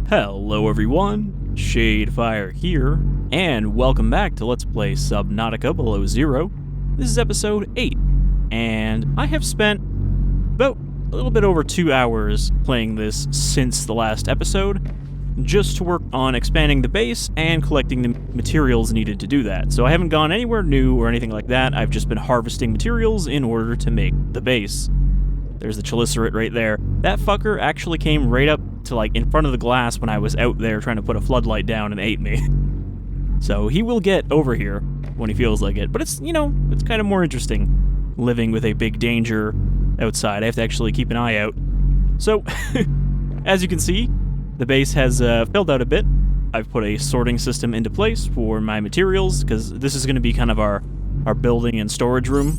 Hello everyone, Shadefyre here, and welcome back to Let's Play Subnautica Below Zero. This is episode 8, and I have spent about a little bit over 2 hours playing this since the last episode, just to work on expanding the base and collecting the materials needed to do that. So I haven't gone anywhere new or anything like that, I've just been harvesting materials in order to make the base. There's the chelicerate right there. That fucker actually came right up to like in front of the glass when I was out there trying to put a floodlight down and ate me. So he will get over here when he feels like it, but it's, you know, it's kind of more interesting living with a big danger outside. I have to actually keep an eye out. So, as you can see, the base has filled out a bit. I've put a sorting system into place for my materials, because this is going to be kind of our building and storage room.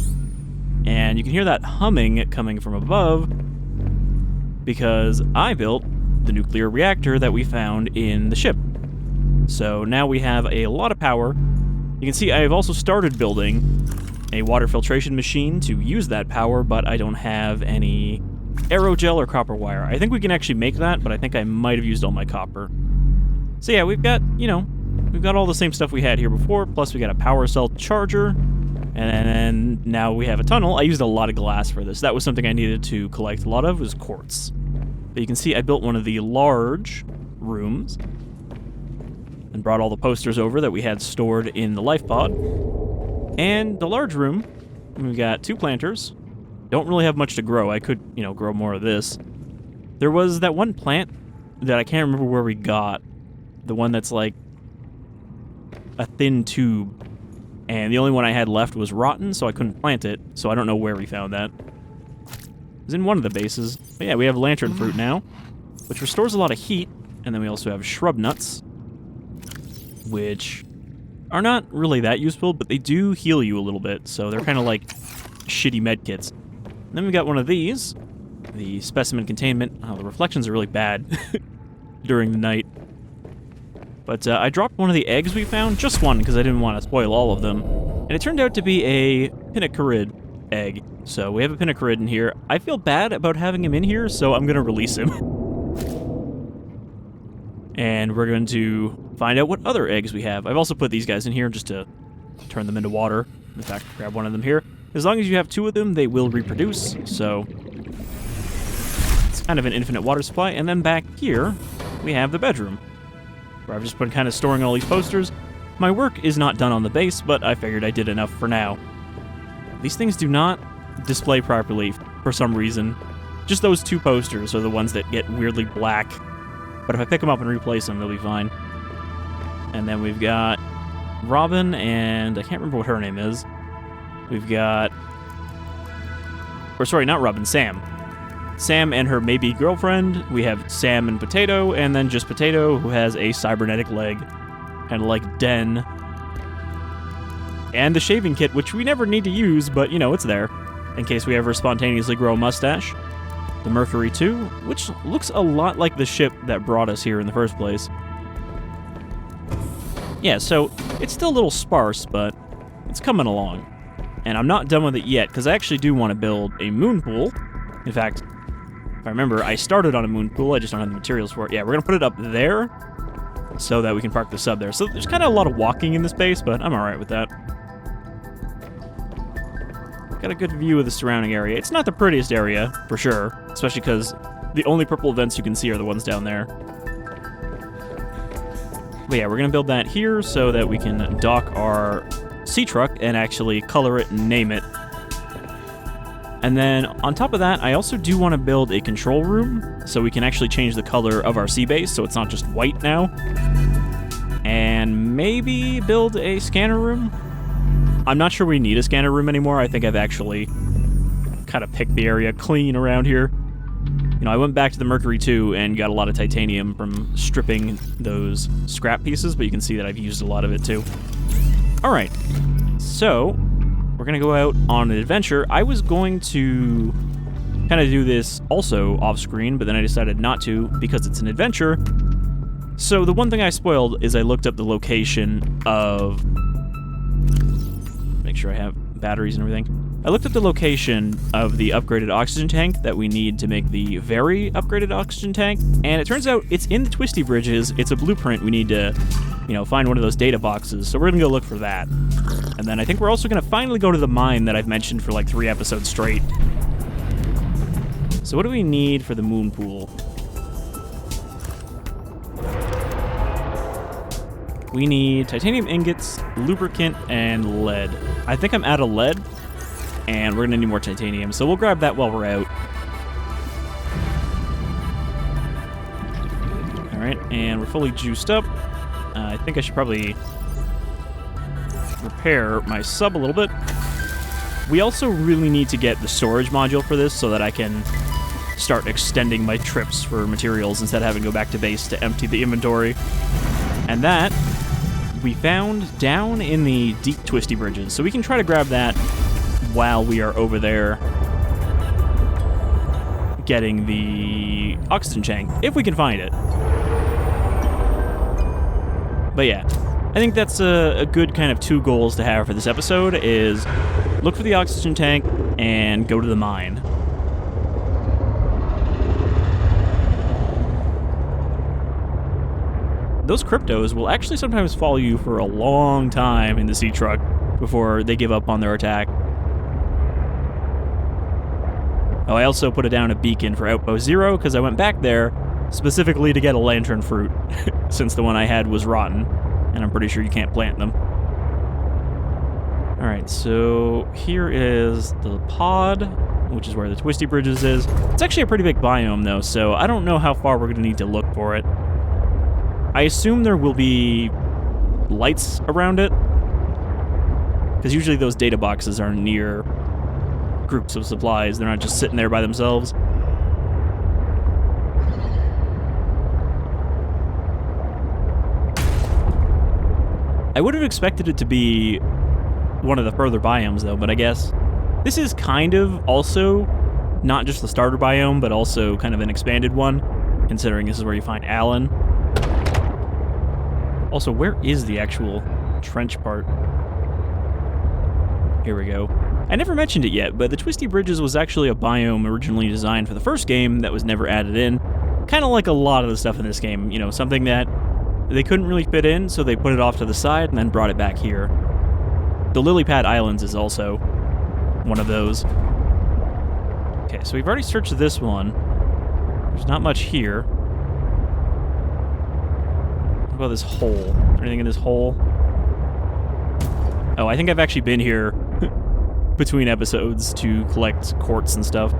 And you can hear that humming coming from above, because I built the nuclear reactor that we found in the ship. So now we have a lot of power. You can see I have also started building a water filtration machine to use that power, but I don't have any aerogel or copper wire. I think we can actually make that, but I think I might have used all my copper. So yeah, we've got, you know, we've got all the same stuff we had here before, plus we got a power cell charger, and now we have a tunnel. I used a lot of glass for this. That was something I needed to collect a lot of, was quartz. But you can see I built one of the large rooms and brought all the posters over that we had stored in the life pod. And the large room, we've got 2 planters. Don't really have much to grow. I could, you know, grow more of this. There was that one plant that I can't remember where we got. The one that's like a thin tube. And the only one I had left was rotten, so I couldn't plant it. So I don't know where we found that. It was in one of the bases. But yeah, we have lantern fruit now, which restores a lot of heat. And then we also have shrub nuts, which are not really that useful, but they do heal you a little bit. So they're kind of like shitty med kits. And then we got one of these, the specimen containment. Oh, the reflections are really bad during the night. But I dropped one of the eggs we found, just one, because I didn't want to spoil all of them. And it turned out to be a pinnacarid egg. So we have a pinnacarid in here. I feel bad about having him in here, so I'm going to release him. And we're going to find out what other eggs we have. I've also put these guys in here just to turn them into water. In fact, grab one of them here. As long as you have 2 of them, they will reproduce. So it's kind of an infinite water supply. And then back here, we have the bedroom, where I've just been kind of storing all these posters. My work is not done on the base, but I figured I did enough for now. These things do not display properly for some reason. Just those 2 posters are the ones that get weirdly black. But if I pick them up and replace them, they'll be fine. And then we've got Robin, and I can't remember what her name is. We've got... Or sorry, not Robin, Sam. Sam and her maybe girlfriend. We have Sam and Potato, and then just Potato, who has a cybernetic leg, kind of like Den. And the shaving kit, which we never need to use, but, you know, it's there, in case we ever spontaneously grow a mustache. The Mercury 2, which looks a lot like the ship that brought us here in the first place. Yeah, so it's still a little sparse, but it's coming along. And I'm not done with it yet, because I actually do want to build a moon pool. In fact, if I remember, I started on a moon pool, I just don't have the materials for it. Yeah, we're going to put it up there, so that we can park the sub there. So there's kind of a lot of walking in this base, but I'm alright with that. Got a good view of the surrounding area. It's not the prettiest area, for sure, especially because the only purple vents you can see are the ones down there. But yeah, we're going to build that here so that we can dock our Seatruck and actually color it and name it. And then on top of that, I also do want to build a control room so we can actually change the color of our sea base so it's not just white now. And maybe build a scanner room. I'm not sure we need a scanner room anymore. I think I've actually kind of picked the area clean around here. You know, I went back to the Mercury 2 and got a lot of titanium from stripping those scrap pieces, but you can see that I've used a lot of it too. Alright, so we're going to go out on an adventure. I was going to kind of do this also off-screen, but then I decided not to because it's an adventure. So the one thing I spoiled is I looked up the location of... Make sure I have batteries and everything. I looked at the location of the upgraded oxygen tank that we need to make the very upgraded oxygen tank, and it turns out it's in the Twisty Bridges. It's a blueprint. We need to, find one of those data boxes, so we're gonna go look for that. And then I think we're also gonna finally go to the mine that I've mentioned for like 3 episodes straight. So what do we need for the moon pool? We need titanium ingots, lubricant, and lead. I think I'm out of lead, and we're gonna need more titanium, so we'll grab that while we're out. Alright, and we're fully juiced up. I think I should probably repair my sub a little bit. We also really need to get the storage module for this so that I can start extending my trips for materials instead of having to go back to base to empty the inventory. And that we found down in the Deep Twisty Bridges, so we can try to grab that while we are over there getting the oxygen tank, if we can find it. But yeah, I think that's a good kind of 2 goals to have for this episode, is look for the oxygen tank and go to the mine. Those cryptos will actually sometimes follow you for a long time in the Seatruck before they give up on their attack. Oh, I also put down a beacon for Outpost 0 because I went back there specifically to get a lantern fruit, since the one I had was rotten, and I'm pretty sure you can't plant them. Alright, so here is the pod, which is where the Twisty Bridges is. It's actually a pretty big biome, though, so I don't know how far we're going to need to look for it. I assume there will be lights around it, because usually those data boxes are near groups of supplies. They're not just sitting there by themselves. I would have expected it to be one of the further biomes, though, but I guess this is kind of also not just the starter biome, but also kind of an expanded one, considering this is where you find Alan. Also, where is the actual trench part? Here we go. I never mentioned it yet, but the Twisty Bridges was actually a biome originally designed for the first game that was never added in. Kind of like a lot of the stuff in this game, something that they couldn't really fit in, so they put it off to the side and then brought it back here. The Lily Pad Islands is also one of those. Okay, so we've already searched this one. There's not much here. What about this hole? Anything in this hole? Oh, I think I've actually been here between episodes to collect quartz and stuff.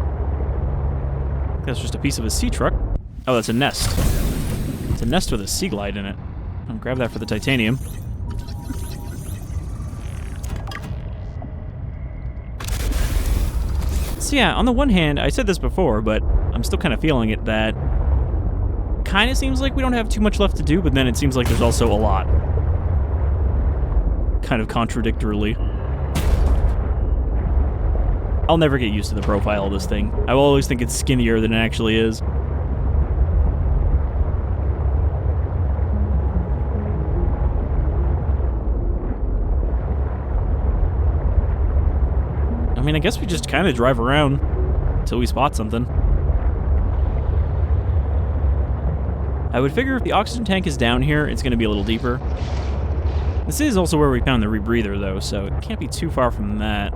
That's just a piece of a sea truck. Oh, that's a nest. It's a nest with a sea glide in it. I'll grab that for the titanium. So yeah, on the one hand, I said this before, but I'm still kind of feeling it, that kind of seems like we don't have too much left to do, but then it seems like there's also a lot. Kind of contradictorily. I'll never get used to the profile of this thing. I will always think it's skinnier than it actually is. I mean, I guess we just kind of drive around until we spot something. I would figure if the oxygen tank is down here, it's going to be a little deeper. This is also where we found the rebreather, though, so it can't be too far from that.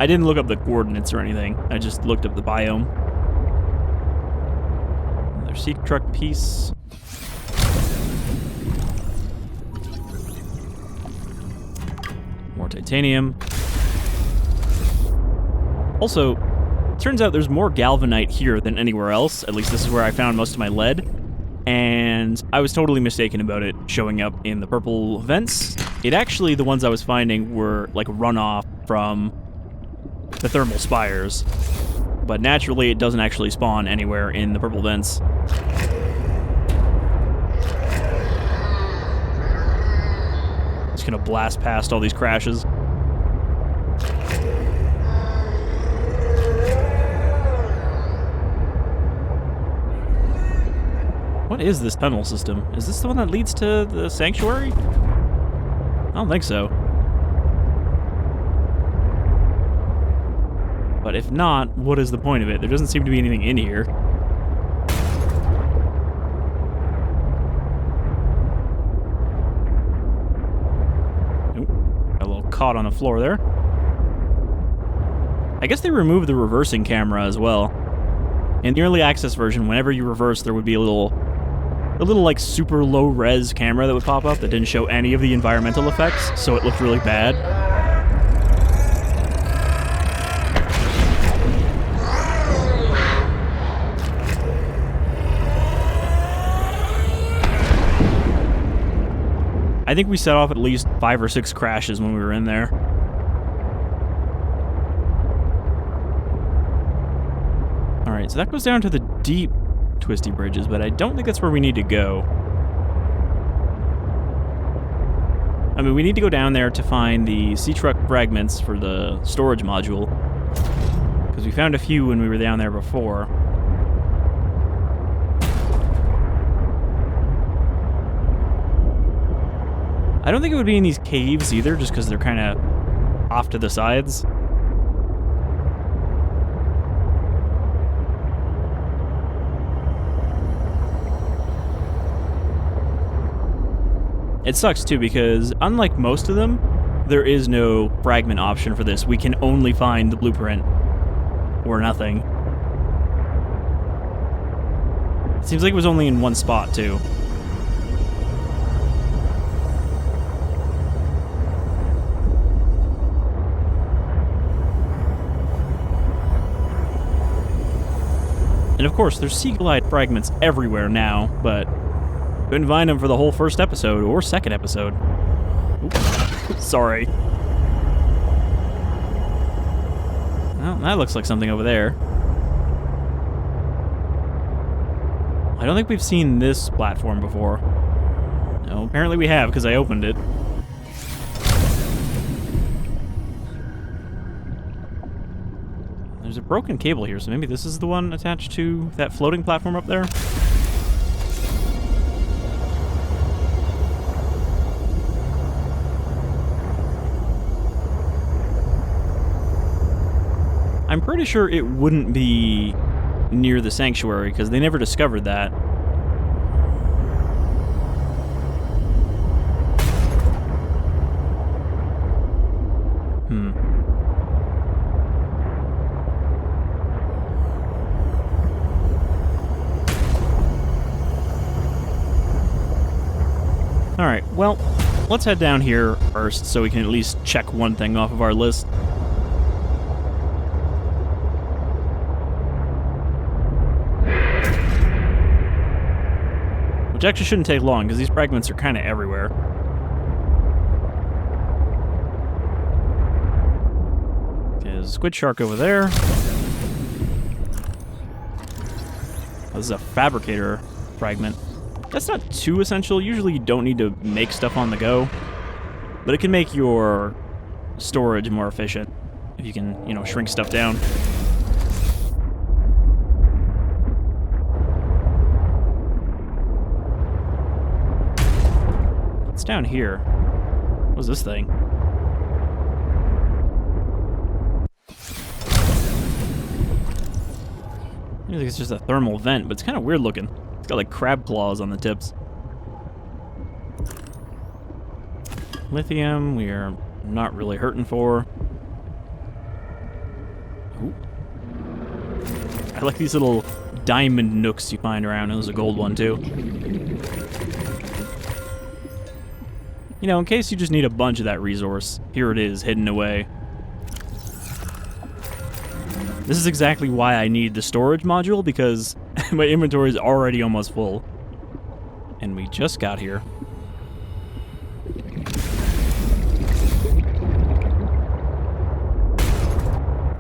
I didn't look up the coordinates or anything. I just looked up the biome. Another Seatruck piece. More titanium. Also, turns out there's more galvanite here than anywhere else. At least this is where I found most of my lead. And I was totally mistaken about it showing up in the purple vents. It actually, the ones I was finding were like runoff from the thermal spires. But naturally, it doesn't actually spawn anywhere in the purple vents. Just gonna blast past all these crashes. What is this tunnel system? Is this the one that leads to the sanctuary? don't think so. But if not, what is the point of it? There doesn't seem to be anything in here. Nope. Got a little caught on the floor there. I guess they removed the reversing camera as well. In the early access version, whenever you reverse, there would be a little like super low res camera that would pop up that didn't show any of the environmental effects, so it looked really bad. I think we set off at least 5 or 6 crashes when we were in there. Alright, so that goes down to the Deep Twisty Bridges, but I don't think that's where we need to go. I mean, we need to go down there to find the Seatruck fragments for the storage module, because we found a few when we were down there before. I don't think it would be in these caves either, just because they're kind of off to the sides. It sucks too, because unlike most of them, there is no fragment option for this. We can only find the blueprint or nothing. It seems like it was only in one spot too. And of course, there's sea glide fragments everywhere now, but couldn't find them for the whole first episode or second episode. Oops. Sorry. Well, that looks like something over there. I don't think we've seen this platform before. No, apparently we have, because I opened it. There's a broken cable here, so maybe this is the one attached to that floating platform up there? I'm pretty sure it wouldn't be near the sanctuary, because they never discovered that. Alright, well, let's head down here first so we can at least check one thing off of our list. Which actually shouldn't take long, because these fragments are kind of everywhere. Okay, there's a squid shark over there. Oh, this is a fabricator fragment. That's not too essential. Usually you don't need to make stuff on the go, but it can make your storage more efficient if you can, you know, shrink stuff down. It's down here. What's this thing? I think it's just a thermal vent, but it's kind of weird looking. It's got like crab claws on the tips. Lithium, we are not really hurting for. Ooh. I like these little diamond nooks you find around. There's a gold one too. You know, in case you just need a bunch of that resource, here it is, hidden away. This is exactly why I need the storage module, because my inventory is already almost full. And we just got here.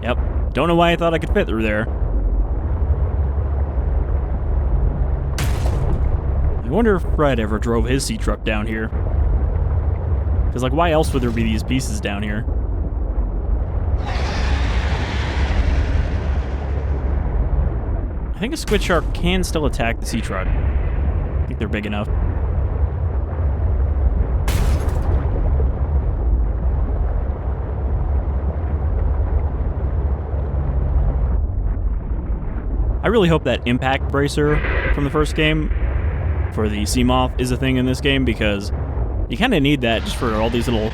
Yep. Don't know why I thought I could fit through there. I wonder if Fred ever drove his Seatruck down here. Because, like, why else would there be these pieces down here? I think a squid shark can still attack the Seatruck. I think they're big enough. I really hope that impact bracer from the first game for the Seamoth is a thing in this game, because you kind of need that just for all these little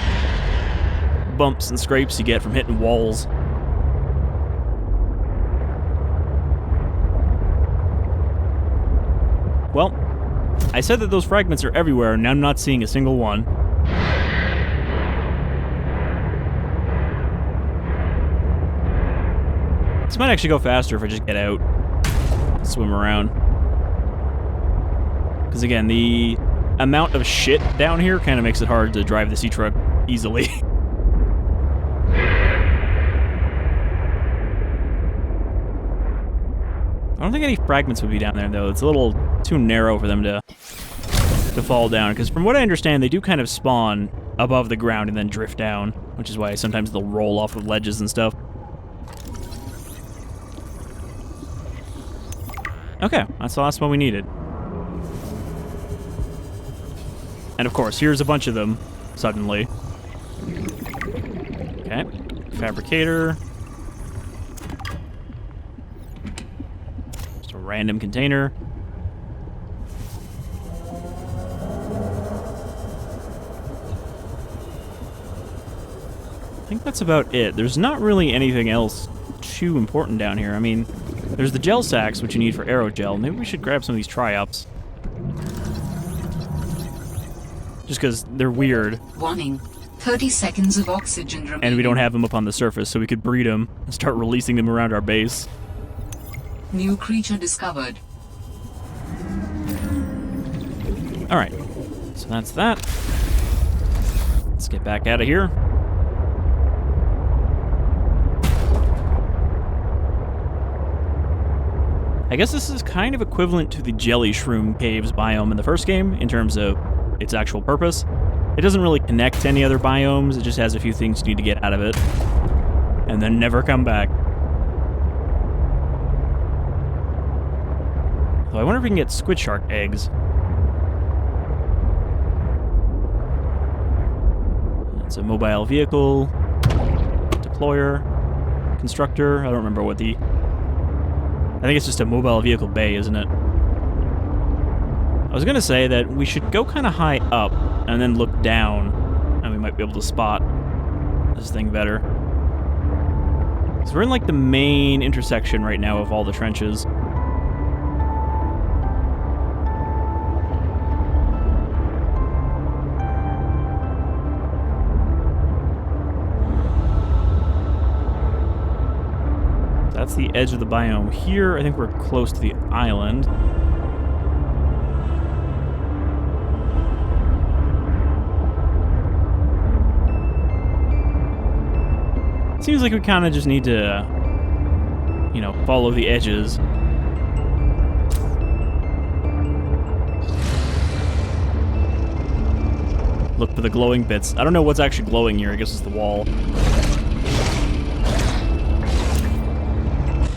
bumps and scrapes you get from hitting walls. Well, I said that those fragments are everywhere, and I'm not seeing a single one. This might actually go faster if I just get out, swim around. Because again, the amount of shit down here kind of makes it hard to drive the Seatruck easily. I don't think any fragments would be down there, though. It's a little too narrow for them to fall down, because from what I understand, they do kind of spawn above the ground and then drift down, which is why sometimes they'll roll off of ledges and stuff. Okay, that's the last one we needed. And of course, here's a bunch of them, suddenly. Okay, fabricator. Just a random container. I think that's about it. There's not really anything else too important down here. I mean, there's the gel sacks, which you need for aerogel. Maybe we should grab some of these tri-ups. Just because they're weird. Warning. 30 seconds of oxygen remaining. And we don't have them up on the surface, so we could breed them and start releasing them around our base. New creature discovered. Alright. So that's that. Let's get back out of here. I guess this is kind of equivalent to the Jelly Shroom Caves biome in the first game in terms of its actual purpose. It doesn't really connect to any other biomes, it just has a few things you need to get out of it. And then never come back. So I wonder if we can get squid shark eggs. It's a mobile vehicle, deployer, constructor. I don't remember what the... I think it's just a mobile vehicle bay, isn't it? I was gonna say that we should go kind of high up and then look down, and we might be able to spot this thing better. So we're in like the main intersection right now of all the trenches. That's the edge of the biome here. I think we're close to the island. Seems like we kind of just need to, you know, follow the edges. Look for the glowing bits. I don't know what's actually glowing here. I guess it's the wall.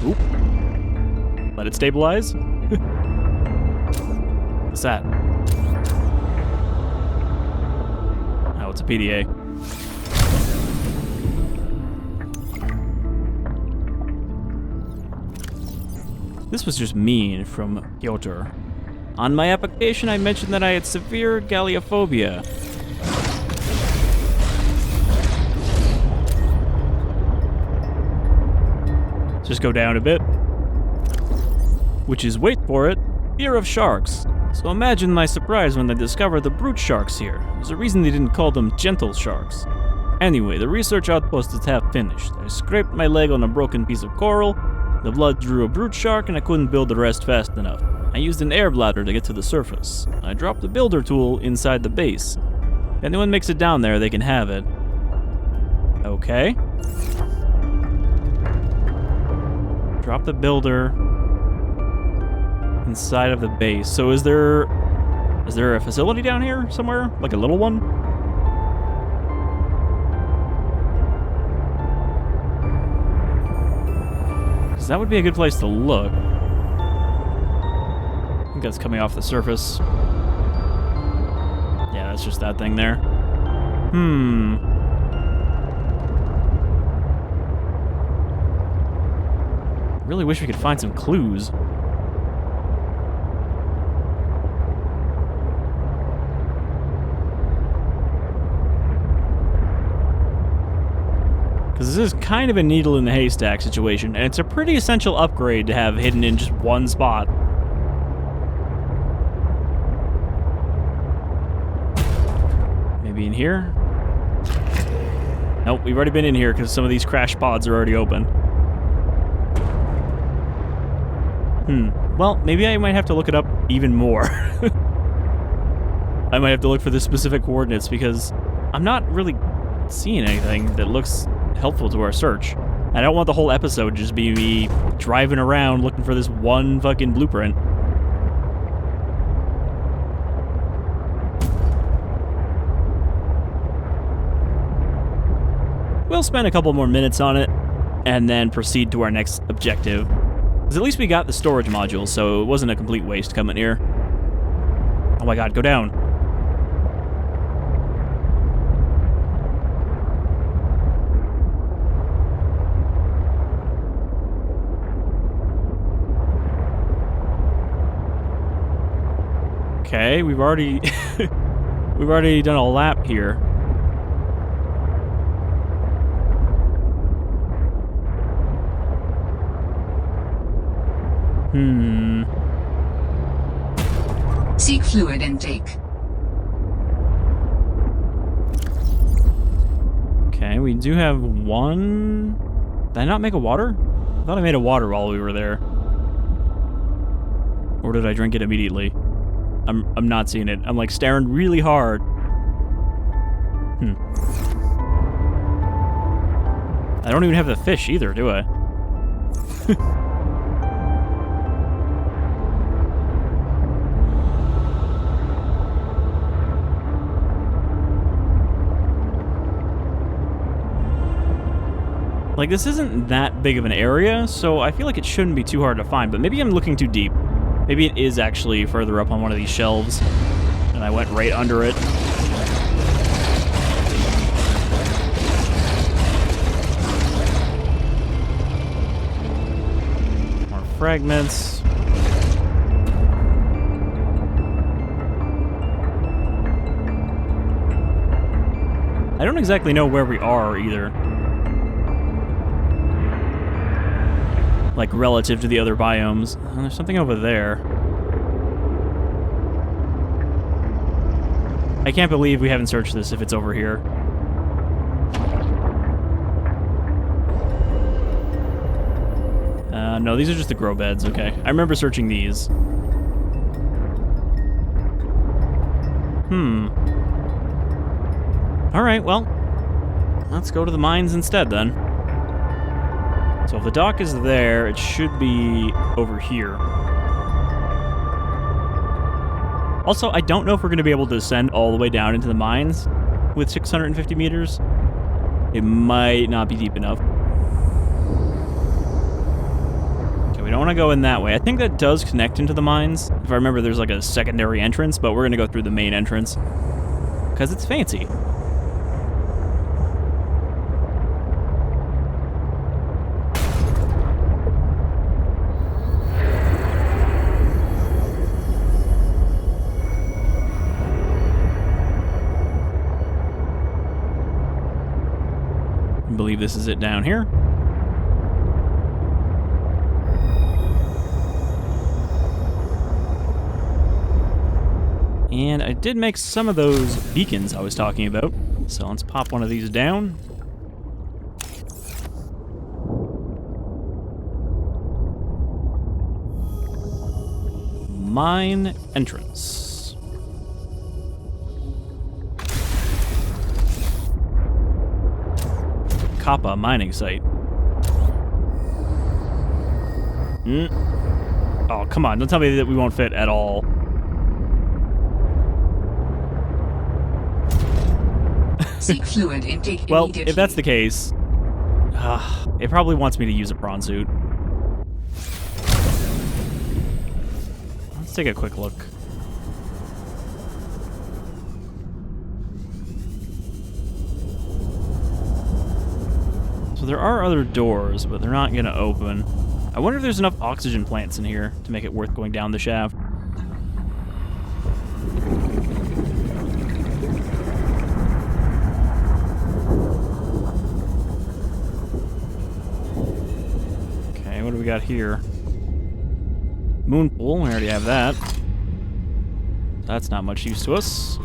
Oop. Let it stabilize. What's that? Oh, it's a PDA. This was just mean from Piotr. On my application, I mentioned that I had severe galleophobia. Just go down a bit. Which is, wait for it, fear of sharks. So imagine my surprise when I discovered the brute sharks here. There's a reason they didn't call them gentle sharks. Anyway, the research outpost is half finished. I scraped my leg on a broken piece of coral, the blood drew a brute shark, and I couldn't build the rest fast enough. I used an air bladder to get to the surface. I dropped the builder tool inside the base. If anyone makes it down there, they can have it. Okay. Drop the builder inside of the base. So is there a facility down here somewhere? Like a little one? Because that would be a good place to look. I think that's coming off the surface. Yeah, that's just that thing there. really wish we could find some clues. Because this is kind of a needle in the haystack situation, and it's a pretty essential upgrade to have hidden in just one spot. Maybe in here? Nope, we've already been in here because some of these crash pods are already open. Well, maybe I might have to look it up even more. I might have to look for the specific coordinates because I'm not really seeing anything that looks helpful to our search. I don't want the whole episode to just be me driving around looking for this one fucking blueprint. We'll spend a couple more minutes on it and then proceed to our next objective. Because at least we got the storage module, so it wasn't a complete waste coming here. Oh my god, go down. Okay, we've already done a lap here. Seek fluid intake. Okay, we do have one. Did I not make a water? I thought I made a water while we were there. Or did I drink it immediately? I'm not seeing it. I'm like staring really hard. I don't even have the fish either, do I? Like, this isn't that big of an area, so I feel like it shouldn't be too hard to find, but maybe I'm looking too deep. Maybe it is actually further up on one of these shelves, and I went right under it. More fragments. I don't exactly know where we are, either. Like, relative to the other biomes. Oh, there's something over there. I can't believe we haven't searched this if it's over here. No, these are just the grow beds, okay. I remember searching these. Alright, well, let's go to the mines instead, then. So if the dock is there, it should be over here. Also, I don't know if we're going to be able to ascend all the way down into the mines with 650 meters. It might not be deep enough. Okay, we don't want to go in that way. I think that does connect into the mines. If I remember, there's like a secondary entrance, but we're going to go through the main entrance because it's fancy. I believe this is it down here. And I did make some of those beacons I was talking about. So let's pop one of these down. Mine entrance. Koppa Mining Site. Oh, come on. Don't tell me that we won't fit at all. Seek fluid intake Well, immediately. if that's the case, it probably wants me to use a prawn suit. Let's take a quick look. So there are other doors, but they're not going to open. I I wonder if there's enough oxygen plants in here to make it worth going down the shaft. Okay, what do we got here? Moon pool, we already have that. That's not much use to us.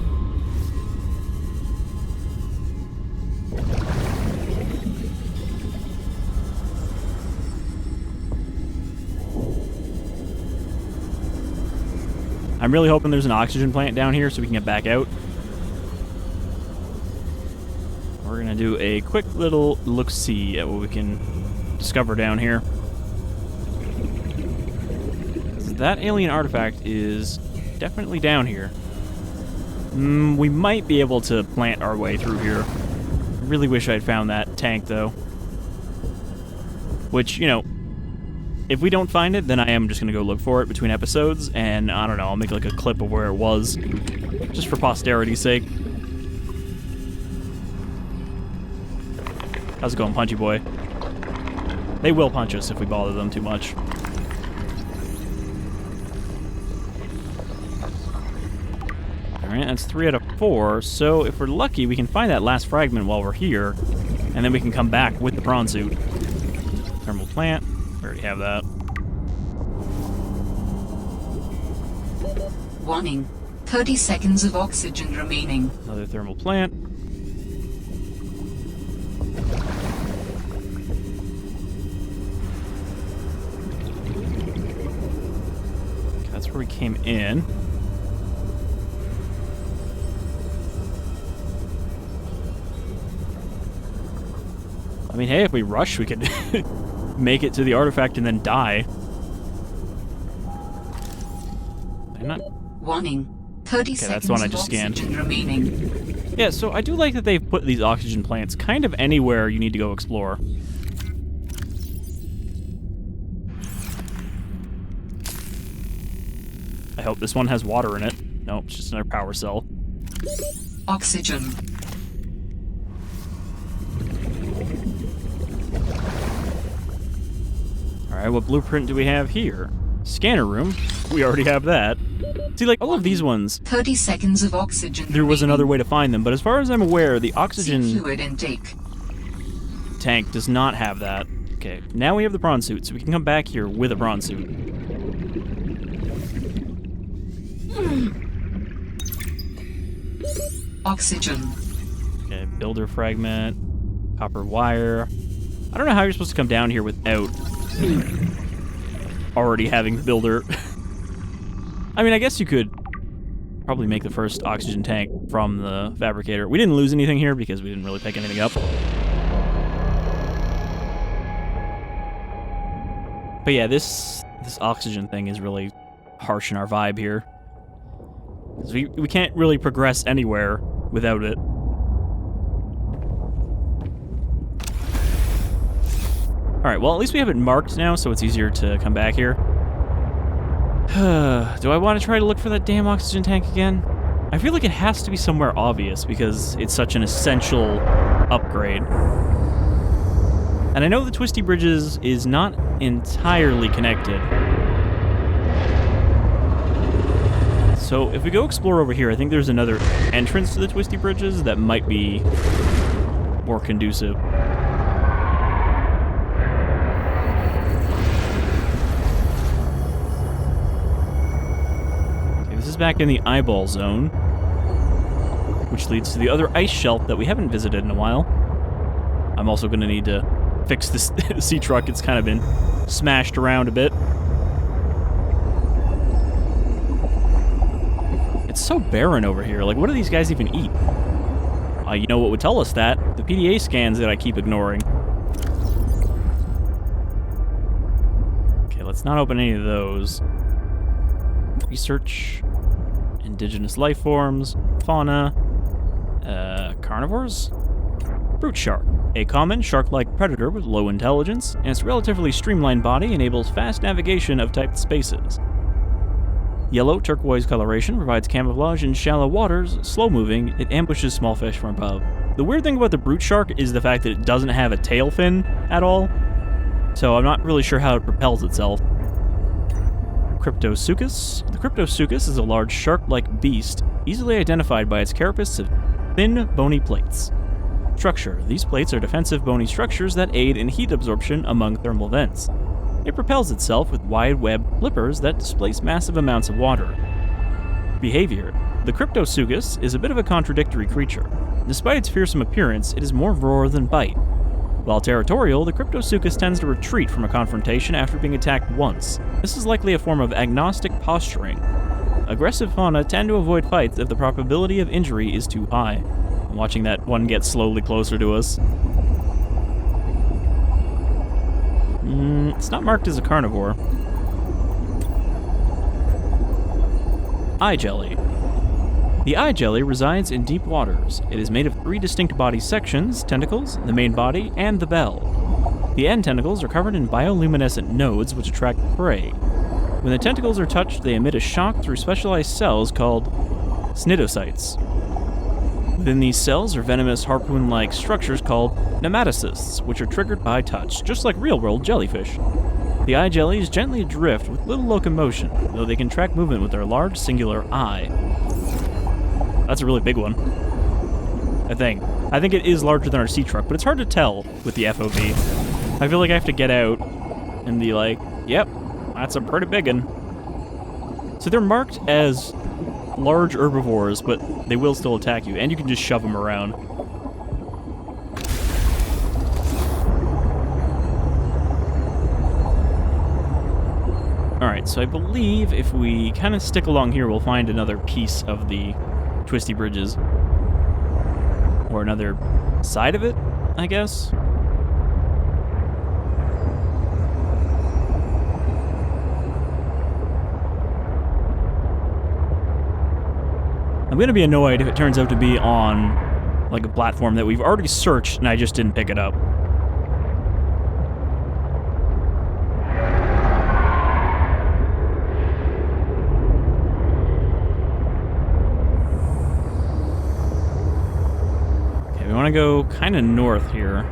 I'm really hoping there's an oxygen plant down here so we can get back out. We're gonna do a quick little look-see at what we can discover down here. That alien artifact is definitely down here. We might be able to plant our way through here. I really wish I'd found that tank, though. Which, you know, if we don't find it, then I am just going to go look for it between episodes, and I don't know, I'll make like a clip of where it was, just for posterity's sake. How's it going, Punchy Boy? They will punch us if we bother them too much. Alright, that's 3 out of 4, so if we're lucky, we can find that last fragment while we're here, and then we can come back with the prawn suit. Thermal plant. We already have that. Warning. 30 seconds of oxygen remaining. Another thermal plant. Okay, that's where we came in. I mean, hey, if we rush, we could make it to the artifact and then die. I'm not... Warning. 30 seconds that's the one I of just scanned. oxygen remaining. Yeah, so I do like that they've put these oxygen plants kind of anywhere you need to go explore. I hope this one has water in it. Nope, it's just another power cell. Oxygen. Alright, what blueprint do we have here? Scanner room. We already have that. See, like, all of these ones, 30 seconds of oxygen there was remaining. another way to find them, but as far as I'm aware, the Sea oxygen fluid intake. tank does not have that. Okay, now we have the prawn suit, so we can come back here with a prawn suit. Oxygen. Okay, builder fragment, copper wire. I don't know how you're supposed to come down here without already having the builder. I mean, I guess you could probably make the first oxygen tank from the fabricator. We didn't lose anything here because we didn't really pick anything up. But yeah, this oxygen thing is really harshing our vibe here. 'Cause we can't really progress anywhere without it. Alright, well, at least we have it marked now, so it's easier to come back here. Do I want to try to look for that damn oxygen tank again? I feel like it has to be somewhere obvious because it's such an essential upgrade. And I know the Twisty Bridges is not entirely connected. So if we go explore over here, I think there's another entrance to the Twisty Bridges that might be more conducive. Back in the eyeball zone, which leads to the other ice shelf that we haven't visited in a while. I'm also going to need to fix this Seatruck. It's kind of been smashed around a bit. It's so barren over here. Like, what do these guys even eat? You know what would tell us that? The PDA scans that I keep ignoring. Okay, let's not open any of those. Research. Indigenous life forms, fauna, carnivores? Brute shark, a common shark-like predator with low intelligence, and its relatively streamlined body enables fast navigation of tight spaces. Yellow turquoise coloration provides camouflage in shallow waters. Slow-moving, it ambushes small fish from above. The weird thing about the brute shark is the fact that it doesn't have a tail fin at all. so I'm not really sure how it propels itself. Cryptosuchus. The Cryptosuchus is a large shark-like beast, easily identified by its carapace of thin, bony plates. Structure. These plates are defensive bony structures that aid in heat absorption among thermal vents. It propels itself with wide-web flippers that displace massive amounts of water. Behavior. The Cryptosuchus is a bit of a contradictory creature. Despite its fearsome appearance, it is more roar than bite. While territorial, the Cryptosuchus tends to retreat from a confrontation after being attacked once. This is likely a form of agnostic posturing. Aggressive fauna tend to avoid fights if the probability of injury is too high. I'm watching that one get slowly closer to us. It's not marked as a carnivore. Eye jelly. The eye jelly resides in deep waters. It is made of 3 distinct body sections: tentacles, the main body, and the bell. The end tentacles are covered in bioluminescent nodes which attract prey. When the tentacles are touched, they emit a shock through specialized cells called cnidocytes. Within these cells are venomous harpoon-like structures called nematocysts, which are triggered by touch, just like real-world jellyfish. The eye jellies gently drift with little locomotion, though they can track movement with their large singular eye. That's a really big one, I think. I think it is larger than our Seatruck, but it's hard to tell with the FOV. I feel like I have to get out and be like, yep, that's a pretty big one. So they're marked as large herbivores, but they will still attack you, and you can just shove them around. Alright, so I believe if we kind of stick along here, we'll find another piece of the Twisty Bridges. Or another side of it, I guess. I'm gonna be annoyed if it turns out to be on like a platform that we've already searched and I just didn't pick it up. Okay, we want to go kind of north here.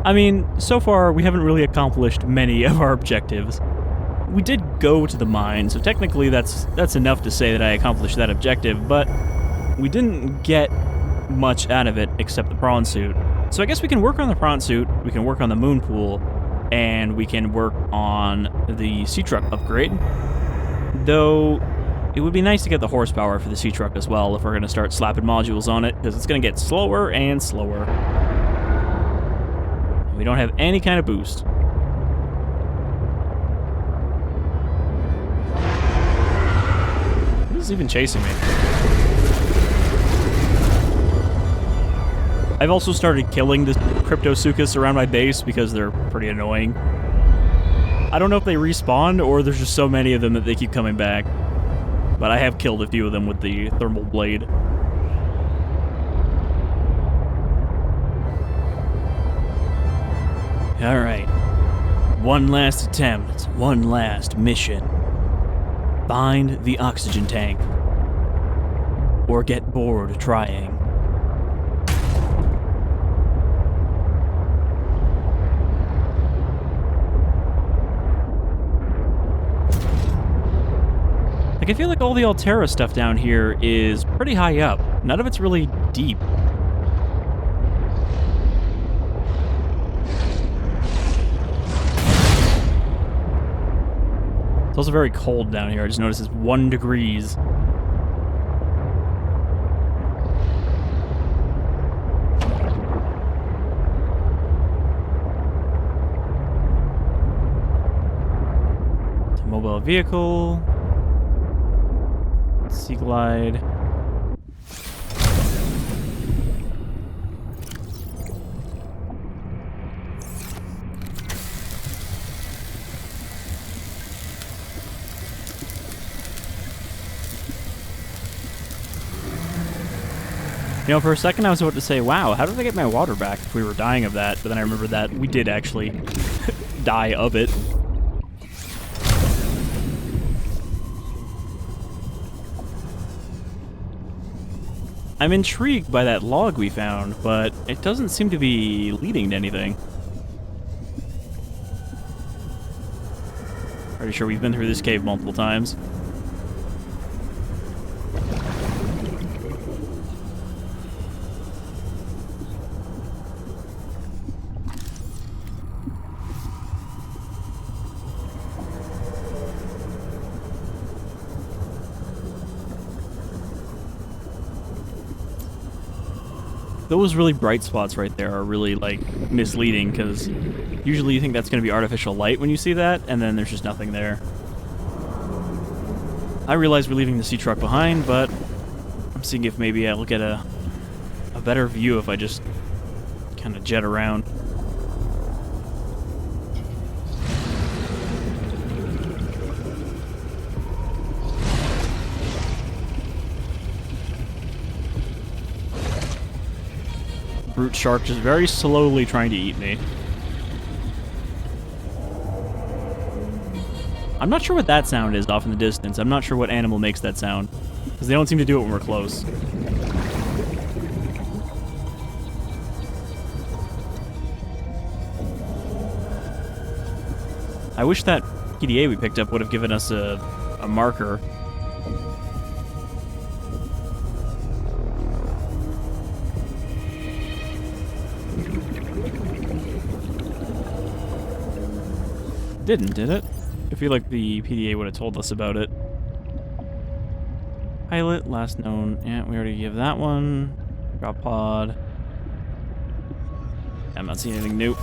I mean, so far, we haven't really accomplished many of our objectives. We did go to the mine, so technically that's enough to say that I accomplished that objective, but we didn't get much out of it except the prawn suit. So I guess we can work on the prawn suit, we can work on the moon pool, and we can work on the Seatruck upgrade. Though, it would be nice to get the horsepower for the Seatruck as well if we're going to start slapping modules on it, because it's going to get slower and slower. We don't have any kind of boost. What is even chasing me? I've also started killing the Cryptosuchus around my base because they're pretty annoying. I don't know if they respawn or there's just so many of them that they keep coming back. But I have killed a few of them with the thermal blade. Alright. One last attempt, one last mission. Find the oxygen tank. Or get bored trying. Like, I feel like all the Altera stuff down here is pretty high up. None of it's really deep. It's also very cold down here. I just noticed it's 1 degrees. It's a mobile vehicle. Sea glide. You know, for a second I was about to say, wow, how did I get my water back if we were dying of that? But then I remembered that we did actually die of it. I'm intrigued by that log we found, but it doesn't seem to be leading to anything. Pretty sure we've been through this cave multiple times. Those really bright spots right there are really, like, misleading, because usually you think that's going to be artificial light when you see that, and then there's just nothing there. I realize we're leaving the Seatruck behind, but I'm seeing if maybe I'll get a better view if I just kind of jet around. Brute shark just very slowly trying to eat me. I'm not sure what that sound is off in the distance. I'm not sure what animal makes that sound, because they don't seem to do it when we're close. I wish that PDA we picked up would have given us a marker. Didn't, did it? I feel like the PDA would have told us about it. Pilot, last known. Yeah, we already gave that one. Drop pod. I'm not seeing anything new.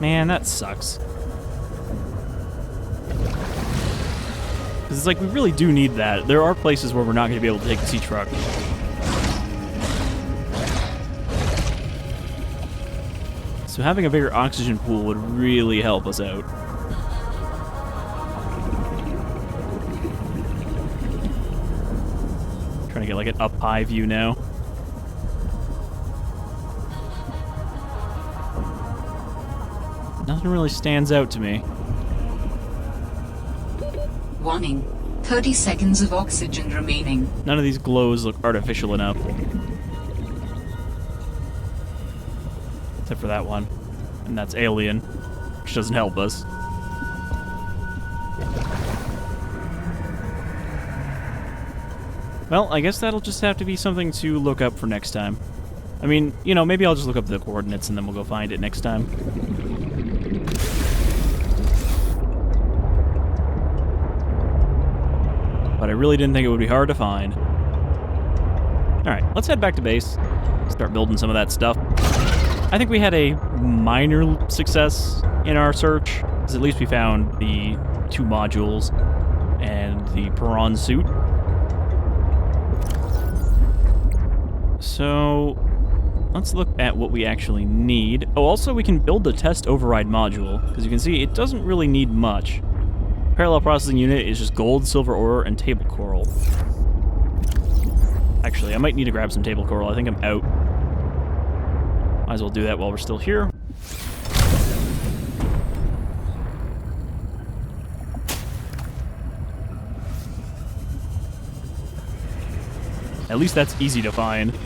Man, that sucks. Because it's like, we really do need that. There are places where we're not going to be able to take the Seatruck. So having a bigger oxygen pool would really help us out. Trying to get like an up high view now. Nothing really stands out to me. Warning. 30 seconds of oxygen remaining. None of these glows look artificial enough. Except for that one. And that's alien, which doesn't help us. Well, I guess that'll just have to be something to look up for next time. I mean, you know, maybe I'll just look up the coordinates and then we'll go find it next time. But I really didn't think it would be hard to find. Alright, let's head back to base. Start building some of that stuff. I think we had a minor success in our search, because at least we found the 2 modules and the Piran suit. So let's look at what we actually need. Oh, also we can build the test override module, because you can see it doesn't really need much. Parallel processing unit is just gold, silver ore, and table coral. Actually, I might need to grab some table coral. I think I'm out. Might as well do that while we're still here. At least that's easy to find.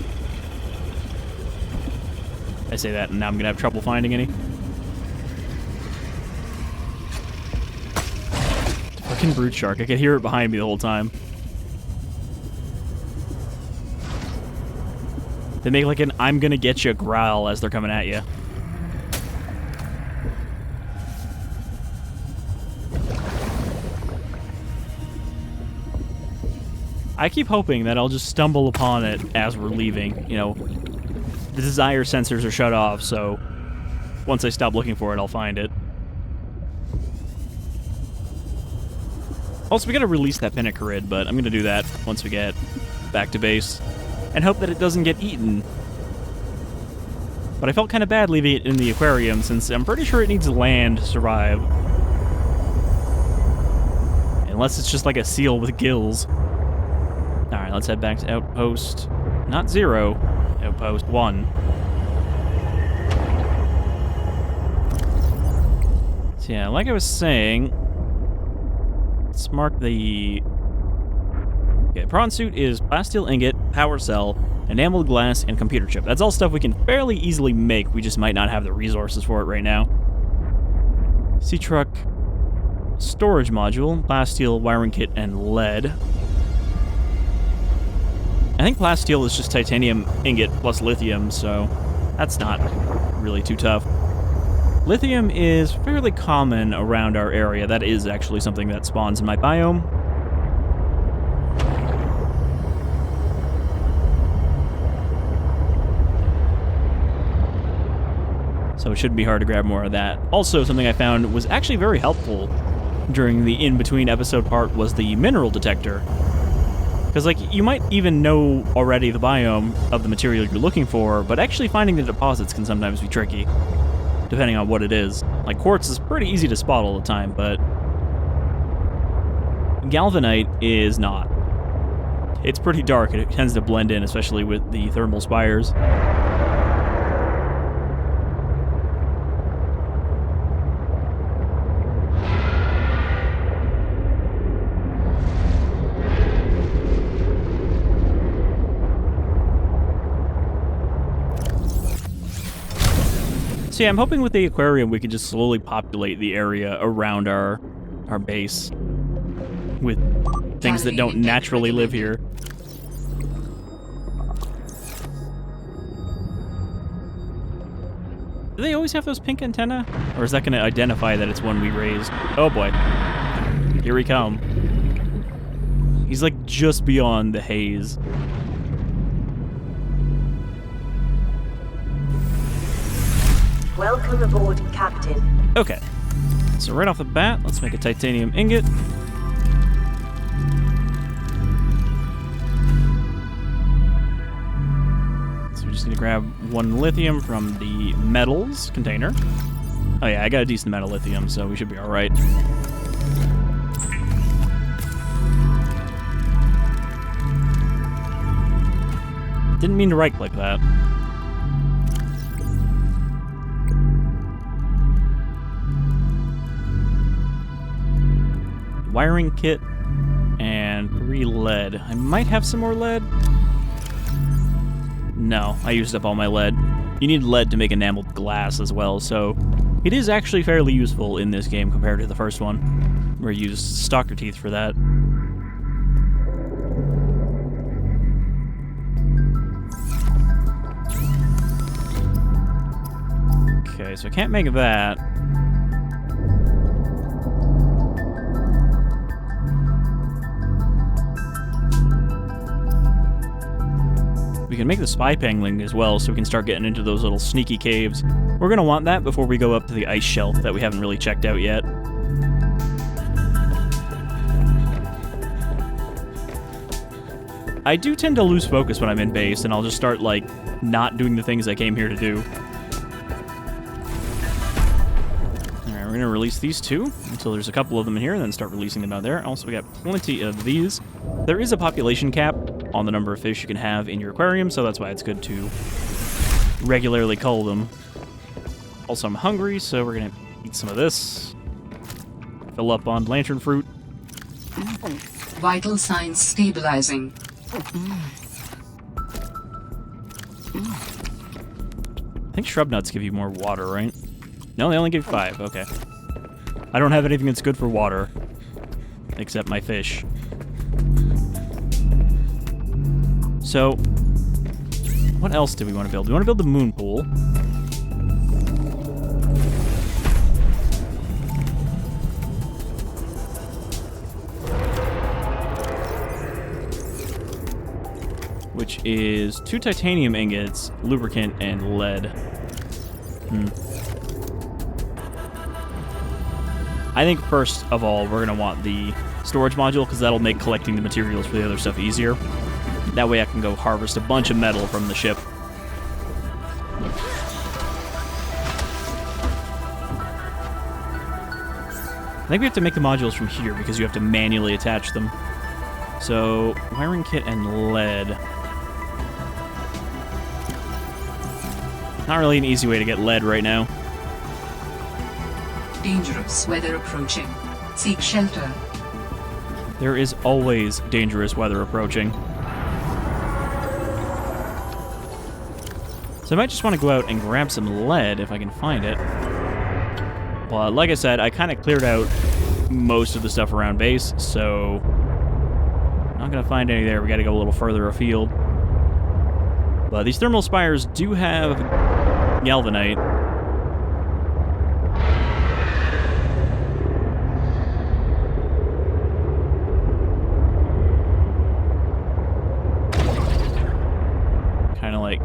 I say that and now I'm gonna have trouble finding any. Fucking brute shark. I could hear it behind me the whole time. They make like an I'm gonna get you growl as they're coming at you. I keep hoping that I'll just stumble upon it as we're leaving. You know, the desire sensors are shut off, so once I stop looking for it, I'll find it. Also, we gotta release that Pinnacarid, but I'm gonna do that once we get back to base. And hope that it doesn't get eaten. But I felt kind of bad leaving it in the aquarium, since I'm pretty sure it needs land to survive. Unless it's just like a seal with gills. Alright, let's head back to Outpost... not 0, Outpost 1. So yeah, like I was saying... let's mark the... Okay, prawn suit is plasteel ingot, power cell, enameled glass, and computer chip. That's all stuff we can fairly easily make. We just might not have the resources for it right now. Seatruck Storage Module, plasteel, wiring kit, and lead. I think plasteel is just titanium ingot plus lithium, so that's not really too tough. Lithium is fairly common around our area. That is actually something that spawns in my biome. So it shouldn't be hard to grab more of that. Also, something I found was actually very helpful during the in-between episode part was the mineral detector. Because, like, you might even know already the biome of the material you're looking for, but actually finding the deposits can sometimes be tricky, depending on what it is. Like, quartz is pretty easy to spot all the time, but galvanite is not. It's pretty dark, and it tends to blend in, especially with the thermal spires. So yeah, I'm hoping with the aquarium we can just slowly populate the area around our base with things that don't naturally live here. Do they always have those pink antennae? Or is that going to identify that it's one we raised? Oh boy. Here we come. He's like just beyond the haze. Welcome aboard, Captain. Okay, so right off the bat, let's make a titanium ingot. So we just need to grab one lithium from the metals container. Oh yeah, I got a decent amount of lithium, so we should be all right. Didn't mean to right-click that. Wiring kit, and 3 lead. I might have some more lead. No, I used up all my lead. You need lead to make enameled glass as well, so it is actually fairly useful in this game compared to the first one, where you used stalker teeth for that. Okay, so I can't make that. We can make the spy pangling as well, so we can start getting into those little sneaky caves. We're going to want that before we go up to the ice shelf that we haven't really checked out yet. I do tend to lose focus when I'm in base, and I'll just start, like, not doing the things I came here to do. Alright, we're going to release these 2 until there's a couple of them in here, and then start releasing them out there. Also, we got plenty of these. There is a population cap on the number of fish you can have in your aquarium, so that's why it's good to regularly cull them. Also, I'm hungry, so we're going to eat some of this. Fill up on lantern fruit. Vital signs stabilizing. I think shrub nuts give you more water, right? No, they only give 5. Okay. I don't have anything that's good for water, except my fish. So, what else do we want to build? We want to build the moon pool. Which is 2 titanium ingots, lubricant, and lead. I think first of all, we're going to want the storage module, because that'll make collecting the materials for the other stuff easier. That way I can go harvest a bunch of metal from the ship. I think we have to make the modules from here because you have to manually attach them. So, wiring kit and lead. Not really an easy way to get lead right now. Dangerous weather approaching. Seek shelter. There is always dangerous weather approaching. So I might just want to go out and grab some lead if I can find it. But like I said, I kind of cleared out most of the stuff around base, so not going to find any there. We got to go a little further afield. But these thermal spires do have galvanite. Kind of like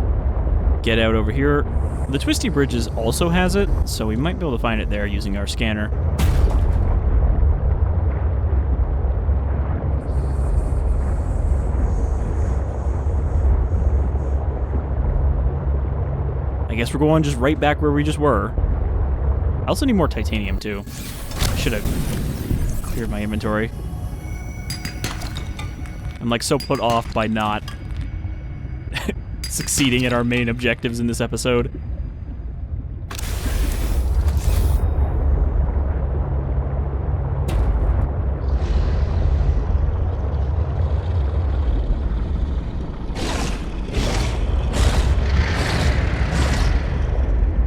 get out over here. The Twisty Bridges also has it, so we might be able to find it there using our scanner. I guess we're going just right back where we just were. I also need more titanium, too. I should have cleared my inventory. I'm, like, so put off by not succeeding at our main objectives in this episode.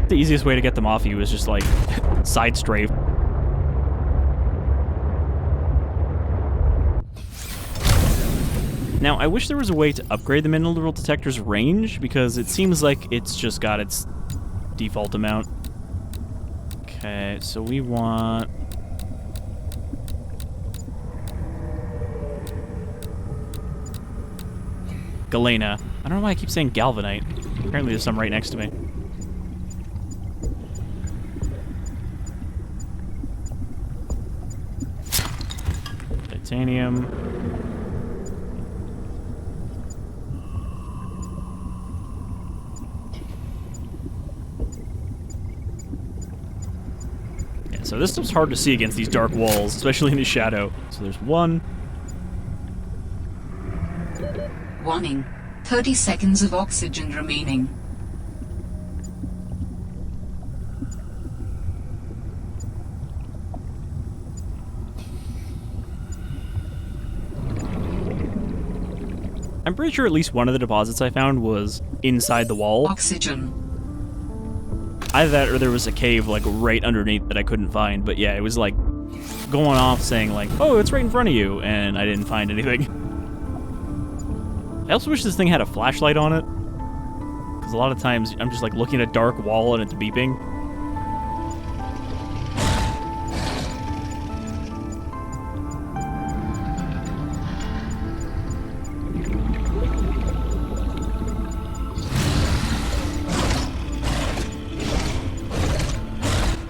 The easiest way to get them off you is just, like, side strafe. Now, I wish there was a way to upgrade the mineral detector's range, because it seems like it's just got its default amount. Okay, so we want... Galena. I don't know why I keep saying galvanite. Apparently there's some right next to me. Titanium. Yeah, so this stuff's hard to see against these dark walls, especially in the shadow. So there's one. Warning. 30 seconds of oxygen remaining. I'm pretty sure at least one of the deposits I found was inside the wall. Oxygen. Either that or there was a cave, like, right underneath that I couldn't find. But yeah, it was, like, going off saying, like, oh, it's right in front of you, and I didn't find anything. I also wish this thing had a flashlight on it. Because a lot of times I'm just, like, looking at a dark wall and it's beeping.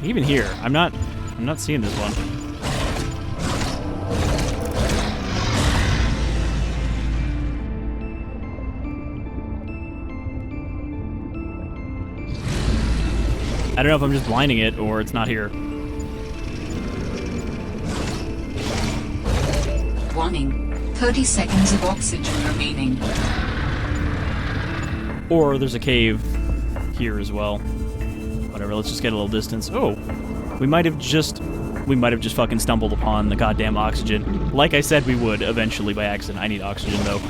Even here, I'm not seeing this one. I don't know if I'm just blinding it or it's not here. Warning. 30 seconds of oxygen remaining. Or there's a cave here as well. Whatever, let's just get a little distance. Oh, we might have just fucking stumbled upon the goddamn oxygen. Like I said we would, eventually by accident. I need oxygen, though.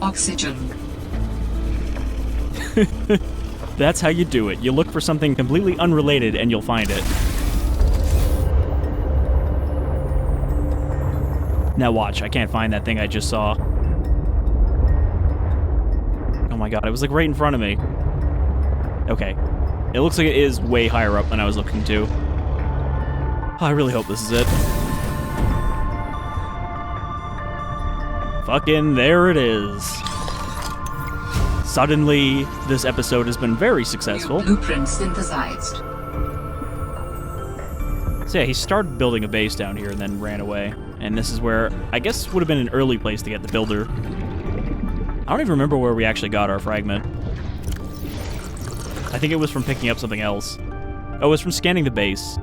Oxygen. That's how you do it. You look for something completely unrelated and you'll find it. Now watch, I can't find that thing I just saw. Oh my god, it was like right in front of me. Okay. It looks like it is way higher up than I was looking to. Oh, I really hope this is it. Fucking there it is. Suddenly, this episode has been very successful. New blueprint synthesized. So yeah, he started building a base down here and then ran away. And this is where, I guess would have been an early place to get the builder. I don't even remember where we actually got our fragment. I think it was from picking up something else. Oh, it was from scanning the base.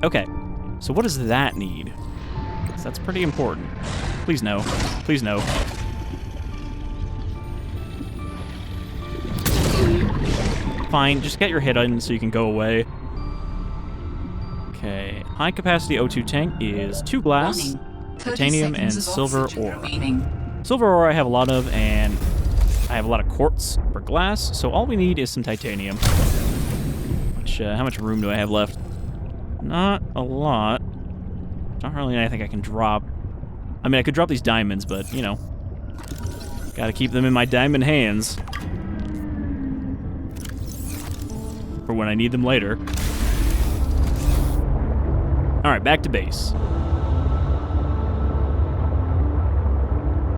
Okay, so what does that need? 'Cause that's pretty important. Please no. Please no. Fine, just get your hit on so you can go away. Okay, high-capacity O2 tank is 2 glass, Warning. 30 titanium, and seconds of silver oxygen ore. remaining. Silver ore I have a lot of, and I have a lot of quartz for glass, so all we need is some titanium. How much room do I have left? Not a lot. Not really anything I can drop. I mean, I could drop these diamonds, but, you know, gotta keep them in my diamond hands for when I need them later. Alright, back to base.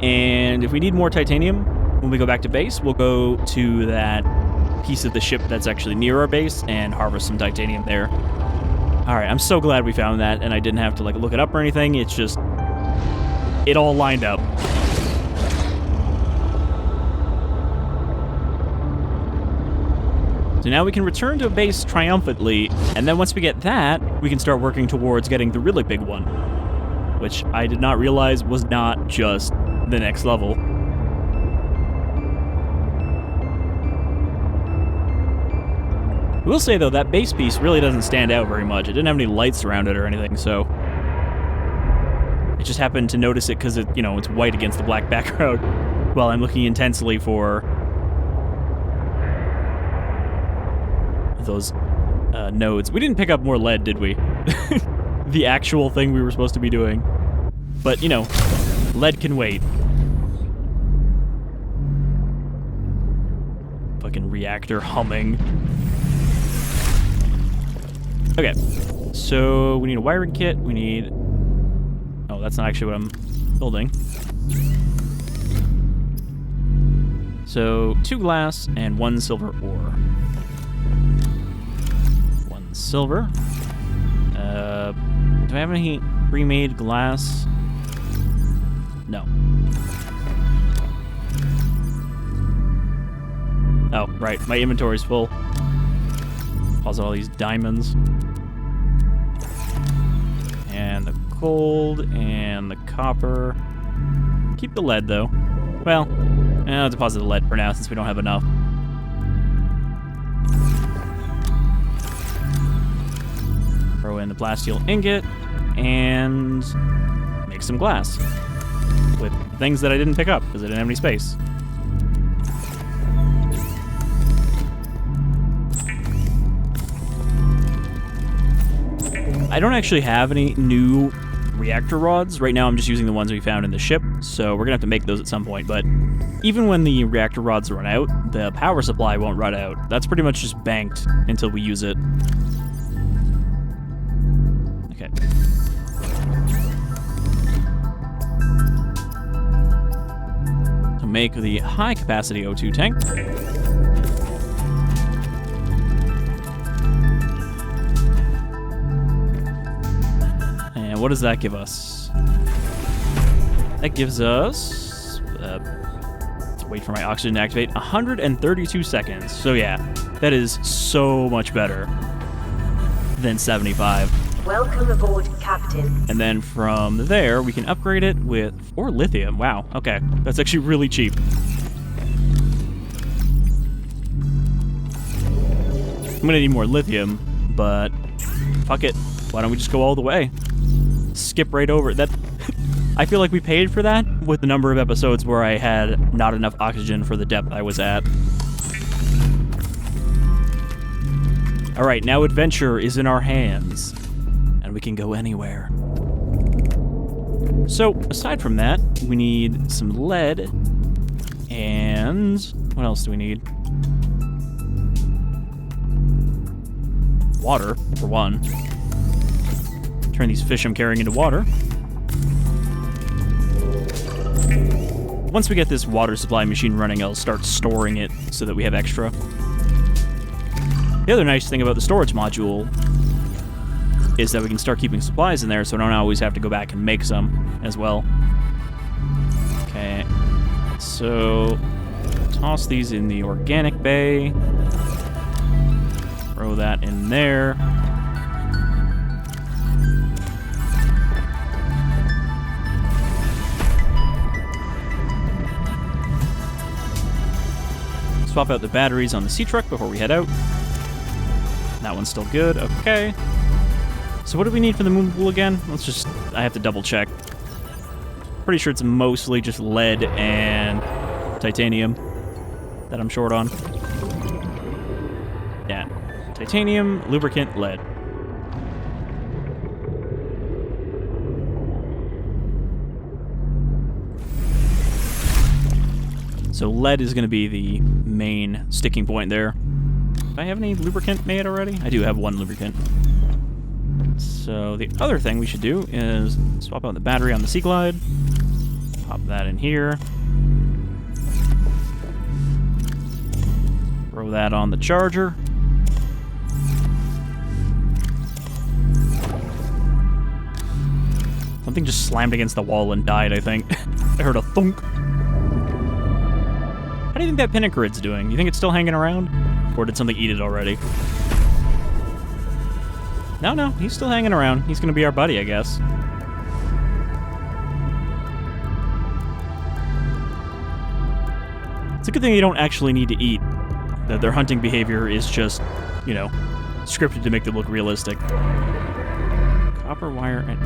And if we need more titanium, when we go back to base, we'll go to that piece of the ship that's actually near our base and harvest some titanium there. Alright, I'm so glad we found that, and I didn't have to, like, look it up or anything. It's just... it all lined up. So now we can return to base triumphantly, and then once we get that, we can start working towards getting the really big one, which I did not realize was not just the next level. I will say, though, that base piece really doesn't stand out very much. It didn't have any lights around it or anything, so... I just happened to notice it because, you know, it's white against the black background while I'm looking intensely for those nodes. We didn't pick up more lead, did we? The actual thing we were supposed to be doing. But, you know, lead can wait. Fucking reactor humming. Okay, so we need a wiring kit, we need... oh, that's not actually what I'm building. So, 2 glass and 1 silver ore. 1 silver. Do I have any pre-made glass? No. Oh, right, my inventory's full. Pause all these diamonds. And the gold and the copper. Keep the lead, though. Well, I'll deposit the lead for now since we don't have enough. Throw in the plasteel ingot and make some glass with things that I didn't pick up because I didn't have any space. I don't actually have any new reactor rods. Right now I'm just using the ones we found in the ship, so we're gonna have to make those at some point, but even when the reactor rods run out, the power supply won't run out. That's pretty much just banked until we use it. Okay. To make the high-capacity O2 tank. And what does that give us? That gives us... let's wait for my oxygen to activate. 132 seconds. So yeah, that is so much better than 75. Welcome aboard, Captain. And then from there, we can upgrade it with... or lithium. Wow, okay. That's actually really cheap. I'm gonna need more lithium, but fuck it. Why don't we just go all the way? Skip right over it. That I feel like we paid for that with the number of episodes where I had not enough oxygen for the depth I was at. Alright, now adventure is in our hands, and we can go anywhere. So, aside from that, we need some lead, and what else do we need? Water, for one. Turn these fish I'm carrying into water. Once we get this water supply machine running, I'll start storing it so that we have extra. The other nice thing about the storage module is that we can start keeping supplies in there so I don't always have to go back and make some as well. Okay, so toss these in the organic bay. Throw that in there. Swap out the batteries on the Seatruck before we head out. That one's still good, okay. So what do we need for the movable again? I have to double check. Pretty sure it's mostly just lead and titanium that I'm short on. Yeah, titanium, lubricant, lead. So lead is going to be the main sticking point there. Do I have any lubricant made already? I do have one lubricant. So the other thing we should do is swap out the battery on the Sea Glide. Pop that in here. Throw that on the charger. Something just slammed against the wall and died, I think. I heard a thunk. How do you think that Pinnacarid's doing? You think it's still hanging around? Or did something eat it already? No, he's still hanging around. He's gonna be our buddy, I guess. It's a good thing you don't actually need to eat. That their hunting behavior is just, scripted to make them look realistic. Copper wire and...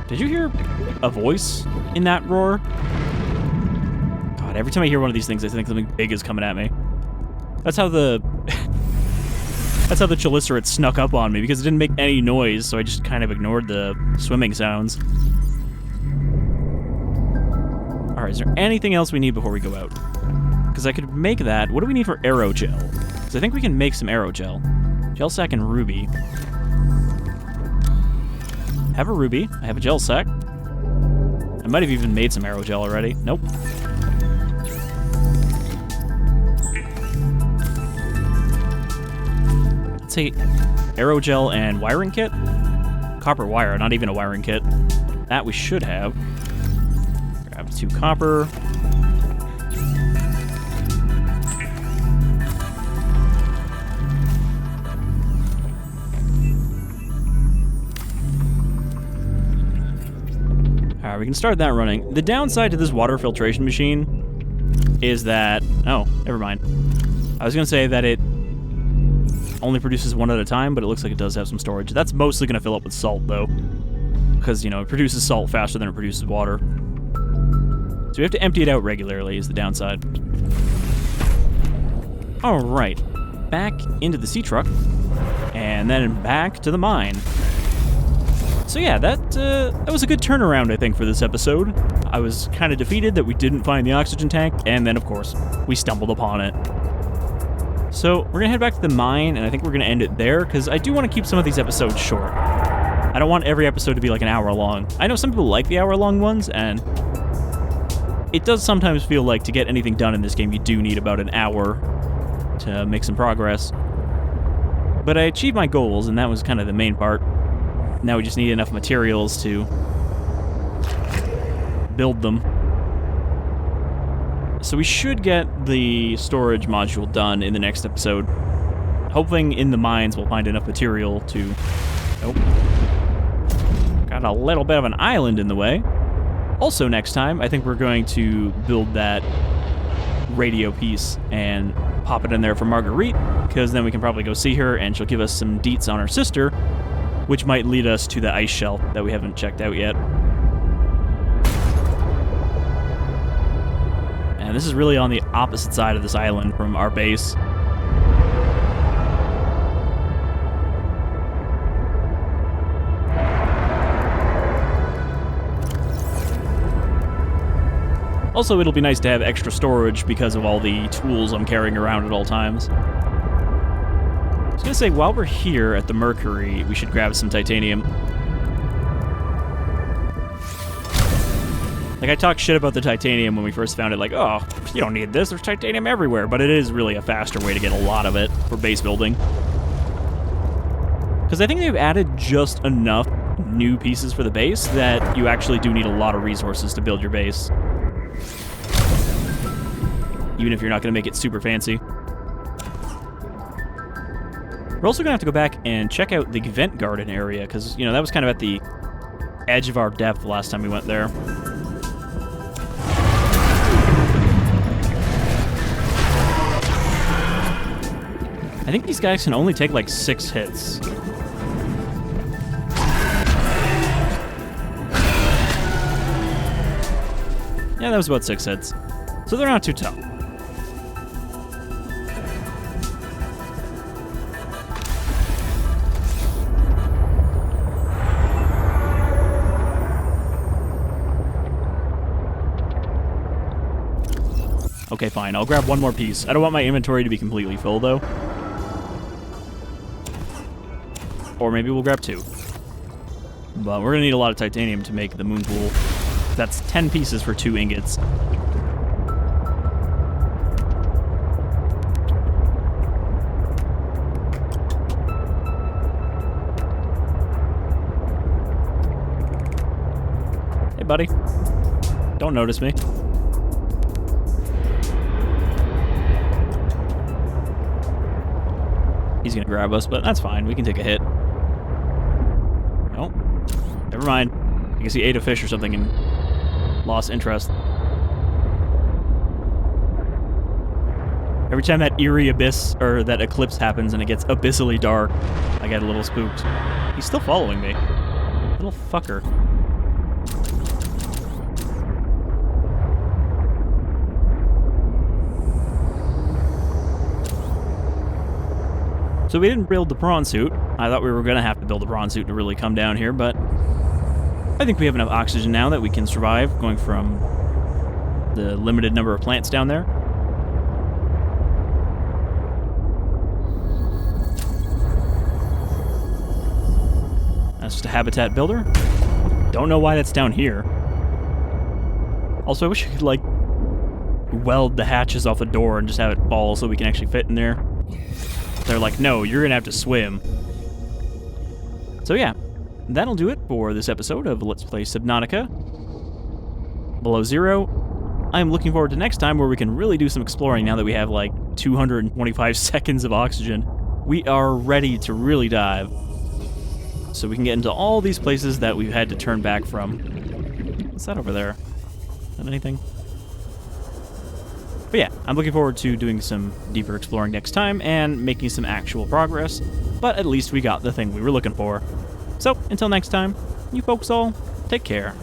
Did you hear a voice in that roar? God, every time I hear one of these things, I think something big is coming at me. That's how the... That's how the Chelicerates snuck up on me, because it didn't make any noise, so I just kind of ignored the swimming sounds. Alright, is there anything else we need before we go out? Because I could make that. What do we need for aerogel? Because I think we can make some aerogel. Gel sack and ruby. I have a ruby. I have a gel sack. I might have even made some aerogel already. Nope. Let's say aerogel and wiring kit. Copper wire, not even a wiring kit. That we should have. Grab 2 copper. Alright, we can start that running. The downside to this water filtration machine is that... Oh, never mind. I was going to say that it only produces one at a time, but it looks like it does have some storage. That's mostly going to fill up with salt, though. Because, it produces salt faster than it produces water. So we have to empty it out regularly is the downside. Alright. Back into the Seatruck. And then back to the mine. So yeah, that was a good turnaround, I think, for this episode. I was kind of defeated that we didn't find the oxygen tank, and then, of course, we stumbled upon it. So we're going to head back to the mine, and I think we're going to end it there, because I do want to keep some of these episodes short. I don't want every episode to be like an hour long. I know some people like the hour-long ones, and it does sometimes feel like to get anything done in this game, you do need about an hour to make some progress. But I achieved my goals, and that was kind of the main part. Now we just need enough materials to build them. So we should get the storage module done in the next episode. Hoping in the mines we'll find enough material to... Oh. Got a little bit of an island in the way. Also next time, I think we're going to build that radio piece and pop it in there for Marguerite, because then we can probably go see her and she'll give us some deets on her sister, which might lead us to the ice shelf that we haven't checked out yet. And this is really on the opposite side of this island from our base. Also, it'll be nice to have extra storage because of all the tools I'm carrying around at all times. I was gonna say, while we're here at the Mercury, we should grab some titanium. Like, I talked shit about the titanium when we first found it, like, oh, you don't need this, there's titanium everywhere, but it is really a faster way to get a lot of it for base building. Because I think they've added just enough new pieces for the base that you actually do need a lot of resources to build your base. Even if you're not gonna make it super fancy. We're also going to have to go back and check out the vent garden area, because, that was kind of at the edge of our depth last time we went there. I think these guys can only take, like, 6 hits. Yeah, that was about 6 hits. So they're not too tough. Okay, fine. I'll grab one more piece. I don't want my inventory to be completely full, though. Or maybe we'll grab 2. But we're going to need a lot of titanium to make the moon pool. That's 10 pieces for 2 ingots. Hey, buddy. Don't notice me. He's gonna grab us, but that's fine. We can take a hit. Oh, never mind. I guess he ate a fish or something and lost interest. Every time that eerie abyss, or that eclipse happens and it gets abyssally dark, I get a little spooked. He's still following me. Little fucker. So we didn't build the prawn suit. I thought we were going to have to build a prawn suit to really come down here, but I think we have enough oxygen now that we can survive going from the limited number of plants down there. That's just a habitat builder. Don't know why that's down here. Also, I wish I could, like, weld the hatches off the door and just have it fall so we can actually fit in there. They're like, no, you're going to have to swim. So yeah, that'll do it for this episode of Let's Play Subnautica Below Zero. I'm looking forward to next time where we can really do some exploring now that we have like 225 seconds of oxygen. We are ready to really dive. So we can get into all these places that we've had to turn back from. What's that over there? Is that anything? But yeah, I'm looking forward to doing some deeper exploring next time and making some actual progress, but at least we got the thing we were looking for. So, until next time, you folks all, take care.